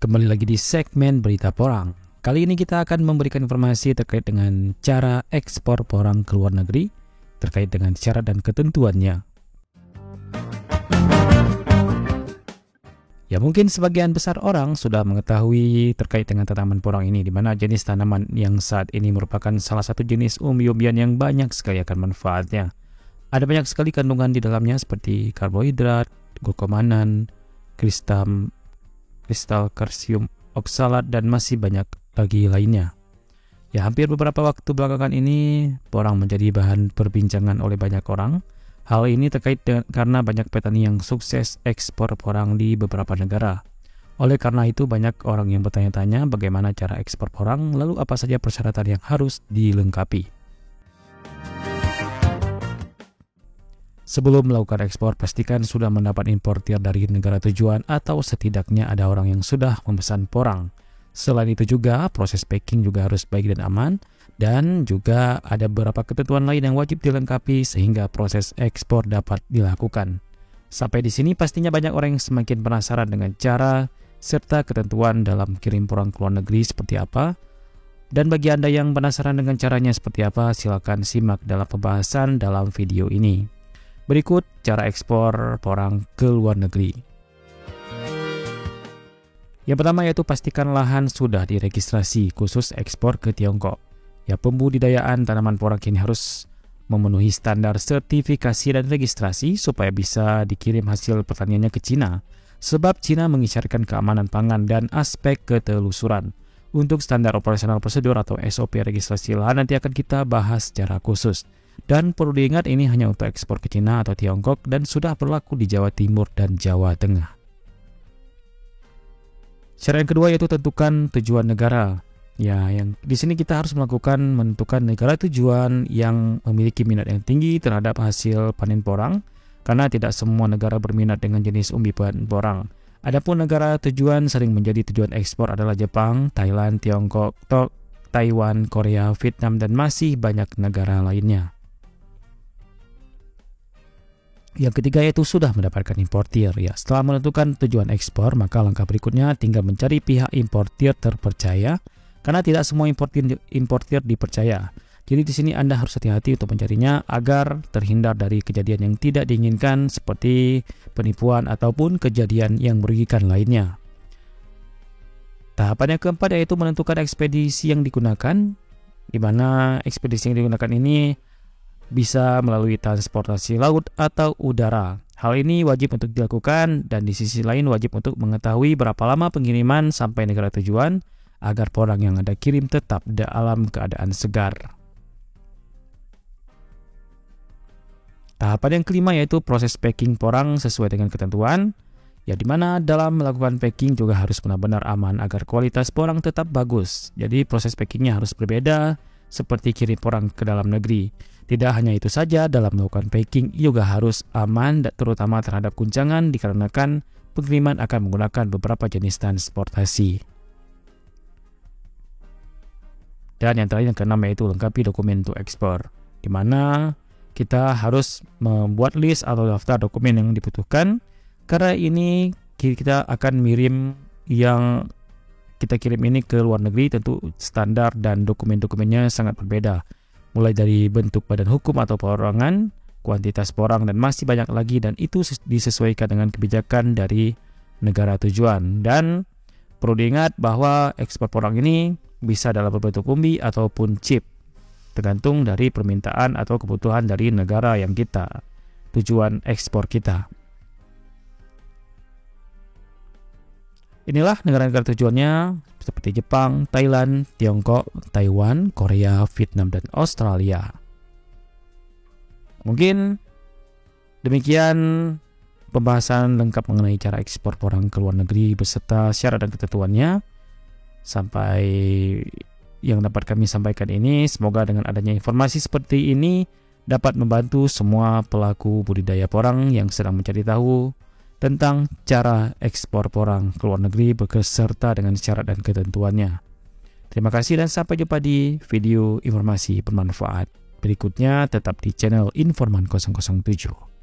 Kembali lagi di segmen Berita Porang. Kali ini kita akan memberikan informasi terkait dengan cara ekspor porang ke luar negeri, terkait dengan syarat dan ketentuannya. Ya, mungkin sebagian besar orang sudah mengetahui terkait dengan tanaman porang ini, di mana jenis tanaman yang saat ini merupakan salah satu jenis umbi-umbian yang banyak sekali akan manfaatnya. Ada banyak sekali kandungan di dalamnya seperti karbohidrat, glukomanan, kristal kalsium oksalat, dan masih banyak lagi lainnya. Ya, hampir beberapa waktu belakangan ini porang menjadi bahan perbincangan oleh banyak orang. Hal ini terkait karena banyak petani yang sukses ekspor porang di beberapa negara. Oleh karena itu banyak orang yang bertanya-tanya bagaimana cara ekspor porang, lalu apa saja persyaratan yang harus dilengkapi. Sebelum melakukan ekspor, pastikan sudah mendapat importir dari negara tujuan atau setidaknya ada orang yang sudah memesan porang. Selain itu juga, proses packing juga harus baik dan aman, dan juga ada beberapa ketentuan lain yang wajib dilengkapi sehingga proses ekspor dapat dilakukan. Sampai di sini pastinya banyak orang yang semakin penasaran dengan cara serta ketentuan dalam kirim porang ke luar negeri seperti apa. Dan bagi Anda yang penasaran dengan caranya seperti apa, silakan simak dalam pembahasan dalam video ini. Berikut cara ekspor porang ke luar negeri. Yang pertama yaitu pastikan lahan sudah diregistrasi khusus ekspor ke Tiongkok. Ya, pembudidayaan tanaman porang ini harus memenuhi standar sertifikasi dan registrasi supaya bisa dikirim hasil pertaniannya ke Cina. Sebab Cina mengisyaratkan keamanan pangan dan aspek ketelusuran. Untuk standar operasional prosedur atau SOP registrasi lahan nanti akan kita bahas secara khusus. Dan perlu diingat ini hanya untuk ekspor ke Cina atau Tiongkok dan sudah berlaku di Jawa Timur dan Jawa Tengah. Syarat yang kedua yaitu tentukan tujuan negara. Ya, yang di sini kita harus menentukan negara tujuan yang memiliki minat yang tinggi terhadap hasil panen porang, karena tidak semua negara berminat dengan jenis umbi porang. Adapun negara tujuan sering menjadi tujuan ekspor adalah Jepang, Thailand, Tiongkok, Taiwan, Korea, Vietnam, dan masih banyak negara lainnya. Yang ketiga yaitu sudah mendapatkan importir. Ya, setelah menentukan tujuan ekspor, maka langkah berikutnya tinggal mencari pihak importir terpercaya, karena tidak semua importir dipercaya. Jadi di sini Anda harus hati-hati untuk mencarinya agar terhindar dari kejadian yang tidak diinginkan seperti penipuan ataupun kejadian yang merugikan lainnya. Tahapan yang keempat yaitu menentukan ekspedisi yang digunakan, di mana ekspedisi yang digunakan ini bisa melalui transportasi laut atau udara. Hal ini wajib untuk dilakukan dan di sisi lain wajib untuk mengetahui berapa lama pengiriman sampai negara tujuan agar porang yang Anda kirim tetap dalam keadaan segar. Tahapan yang kelima yaitu proses packing porang sesuai dengan ketentuan, ya di mana dalam melakukan packing juga harus benar-benar aman agar kualitas porang tetap bagus. Jadi proses packingnya harus berbeda seperti kirim porang ke dalam negeri. Tidak hanya itu saja, dalam melakukan packing juga harus aman terutama terhadap guncangan dikarenakan pengiriman akan menggunakan beberapa jenis transportasi. Dan yang terakhir yang keenam yaitu lengkapi dokumen untuk ekspor, di mana kita harus membuat list atau daftar dokumen yang dibutuhkan, karena ini kita akan mirim yang kita kirim ini ke luar negeri. Tentu standar dan dokumen-dokumennya sangat berbeda, mulai dari bentuk badan hukum atau perorangan, kuantitas porang, dan masih banyak lagi, dan itu disesuaikan dengan kebijakan dari negara tujuan. Dan perlu diingat bahwa ekspor porang ini bisa dalam berbentuk umbi ataupun chip, tergantung dari permintaan atau kebutuhan dari negara yang kita tujuan ekspor kita. Inilah negara-negara tujuannya seperti Jepang, Thailand, Tiongkok, Taiwan, Korea, Vietnam, dan Australia. Mungkin demikian pembahasan lengkap mengenai cara ekspor porang ke luar negeri beserta syarat dan ketentuannya. Sampai yang dapat kami sampaikan ini, semoga dengan adanya informasi seperti ini dapat membantu semua pelaku budidaya porang yang sedang mencari tahu tentang cara ekspor porang ke luar negeri beserta dengan syarat dan ketentuannya. Terima kasih dan sampai jumpa di video informasi bermanfaat berikutnya. Tetap di channel Informan 007.